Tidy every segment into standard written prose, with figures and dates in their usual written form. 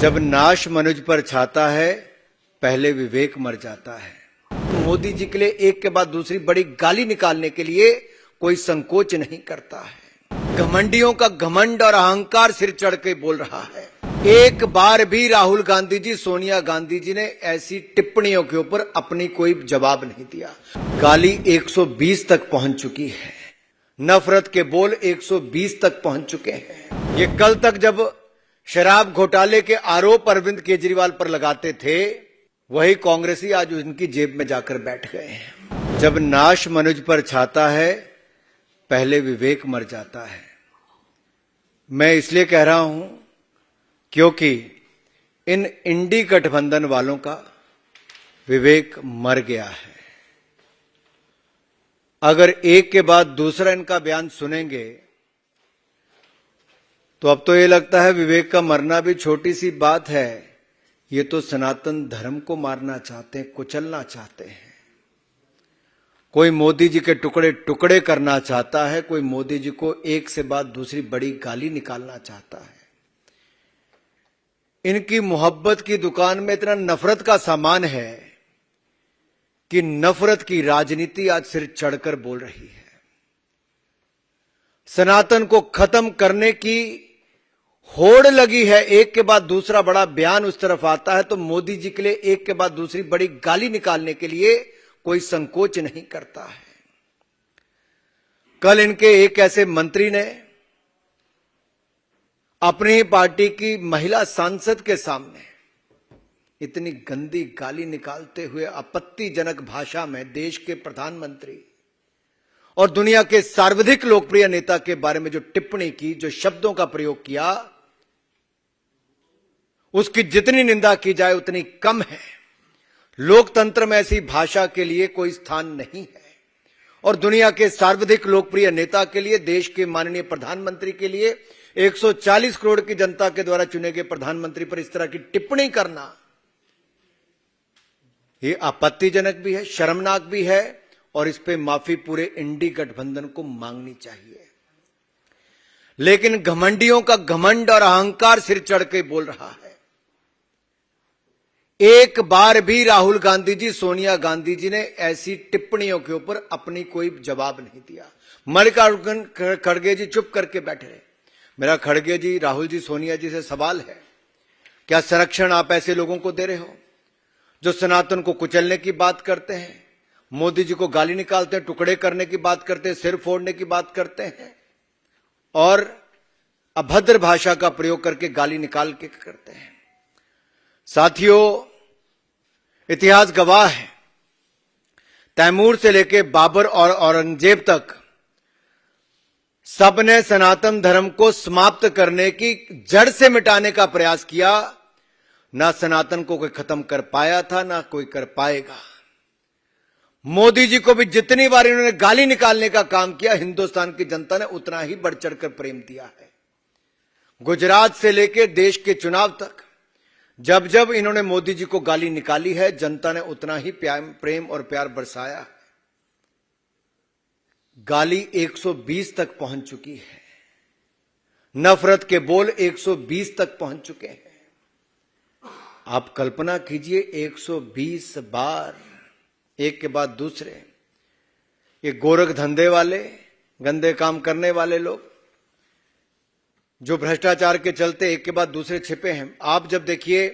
जब नाश मनुज पर छाता है, पहले विवेक मर जाता है। मोदी जी के लिए एक के बाद दूसरी बड़ी गाली निकालने के लिए कोई संकोच नहीं करता है। घमंडियों का घमंड और अहंकार सिर चढ़ के बोल रहा है। एक बार भी राहुल गांधी जी, सोनिया गांधी जी ने ऐसी टिप्पणियों के ऊपर अपनी कोई जवाब नहीं दिया। गाली 120 तक पहुंच चुकी है। नफरत के बोल 120 तक पहुंच चुके हैं। ये कल तक जब शराब घोटाले के आरोप अरविंद केजरीवाल पर लगाते थे, वही कांग्रेसी आज उनकी जेब में जाकर बैठ गए हैं। जब नाश मनुज पर छाता है, पहले विवेक मर जाता है। मैं इसलिए कह रहा हूं क्योंकि इन इंडी गठबंधन वालों का विवेक मर गया है। अगर एक के बाद दूसरा इनका बयान सुनेंगे तो अब तो ये लगता है विवेक का मरना भी छोटी सी बात है। ये तो सनातन धर्म को मारना चाहते हैं, कुचलना चाहते हैं। कोई मोदी जी के टुकड़े टुकड़े करना चाहता है, कोई मोदी जी को एक से बाद दूसरी बड़ी गाली निकालना चाहता है। इनकी मोहब्बत की दुकान में इतना नफरत का सामान है कि नफरत की राजनीति आज सिर चढ़कर बोल रही है। सनातन को खत्म करने की होड़ लगी है। एक के बाद दूसरा बड़ा बयान उस तरफ आता है तो मोदी जी के लिए एक के बाद दूसरी बड़ी गाली निकालने के लिए कोई संकोच नहीं करता है। कल इनके एक ऐसे मंत्री ने अपनी पार्टी की महिला सांसद के सामने इतनी गंदी गाली निकालते हुए आपत्तिजनक भाषा में देश के प्रधानमंत्री और दुनिया के सर्वाधिक लोकप्रिय नेता के बारे में जो टिप्पणी की, जो शब्दों का प्रयोग किया, उसकी जितनी निंदा की जाए उतनी कम है। लोकतंत्र में ऐसी भाषा के लिए कोई स्थान नहीं है। और दुनिया के सर्वाधिक लोकप्रिय नेता के लिए, देश के माननीय प्रधानमंत्री के लिए, 140 करोड़ की जनता के द्वारा चुने गए प्रधानमंत्री पर इस तरह की टिप्पणी करना, यह आपत्तिजनक भी है, शर्मनाक भी है और इस पे माफी पूरे इंडी गठबंधन को मांगनी चाहिए। लेकिन घमंडियों का घमंड और अहंकार सिर चढ़ के बोल रहा है। एक बार भी राहुल गांधी जी, सोनिया गांधी जी ने ऐसी टिप्पणियों के ऊपर अपनी कोई जवाब नहीं दिया। मल्लिकार्जुन खड़गे जी चुप करके बैठे रहे। मेरा खड़गे जी, राहुल जी, सोनिया जी से सवाल है, क्या संरक्षण आप ऐसे लोगों को दे रहे हो जो सनातन को कुचलने की बात करते हैं, मोदी जी को गाली निकालते हैं, टुकड़े करने की बात करते हैं, सिर फोड़ने की बात करते हैं और अभद्र भाषा का प्रयोग करके गाली निकाल के करते हैं। साथियों, इतिहास गवाह है, तैमूर से लेकर बाबर और औरंगजेब तक सबने सनातन धर्म को समाप्त करने की, जड़ से मिटाने का प्रयास किया। ना सनातन को कोई खत्म कर पाया था, ना कोई कर पाएगा। मोदी जी को भी जितनी बार इन्होंने गाली निकालने का काम किया, हिंदुस्तान की जनता ने उतना ही बढ़ चढ़कर प्रेम दिया है। गुजरात से लेकर देश के चुनाव तक जब जब इन्होंने मोदी जी को गाली निकाली है, जनता ने उतना ही प्रेम और प्यार बरसाया है। गाली 120 तक पहुंच चुकी है। नफरत के बोल 120 तक पहुंच चुके हैं। आप कल्पना कीजिए, 120 बार एक के बाद दूसरे ये गोरख धंधे वाले, गंदे काम करने वाले लोग जो भ्रष्टाचार के चलते एक के बाद दूसरे छिपे हैं। आप जब देखिए,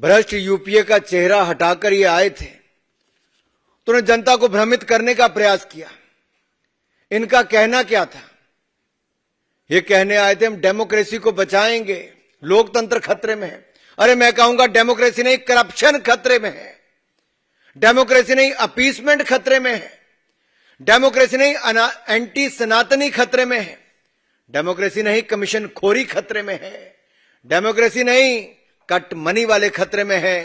भ्रष्ट यूपीए का चेहरा हटाकर ये आए थे तो उन्होंने जनता को भ्रमित करने का प्रयास किया। इनका कहना क्या था? ये कहने आए थे हम डेमोक्रेसी को बचाएंगे, लोकतंत्र खतरे में है। अरे मैं कहूंगा डेमोक्रेसी नहीं, करप्शन खतरे में है। डेमोक्रेसी नहीं, अपीसमेंट खतरे में है। डेमोक्रेसी नहीं, एंटी सनातनी खतरे में है। डेमोक्रेसी नहीं, कमीशन खोरी खतरे में है। डेमोक्रेसी नहीं, कट मनी वाले खतरे में है।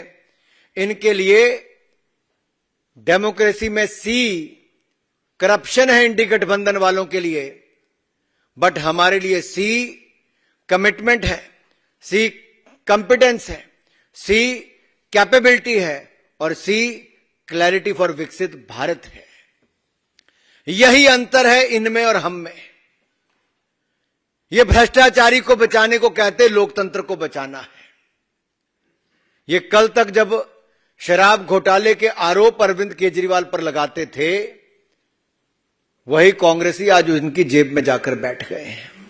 इनके लिए डेमोक्रेसी में सी करप्शन है, इंडी गठबंधन वालों के लिए, बट हमारे लिए सी कमिटमेंट है, सी कॉम्पिटेंस है, सी कैपेबिलिटी है और सी क्लैरिटी फॉर विकसित भारत है। यही अंतर है इनमें और हम में। ये भ्रष्टाचारी को बचाने को कहते, लोकतंत्र को बचाना है। ये कल तक जब शराब घोटाले के आरोप अरविंद केजरीवाल पर लगाते थे, वही कांग्रेसी आज उनकी जेब में जाकर बैठ गए हैं।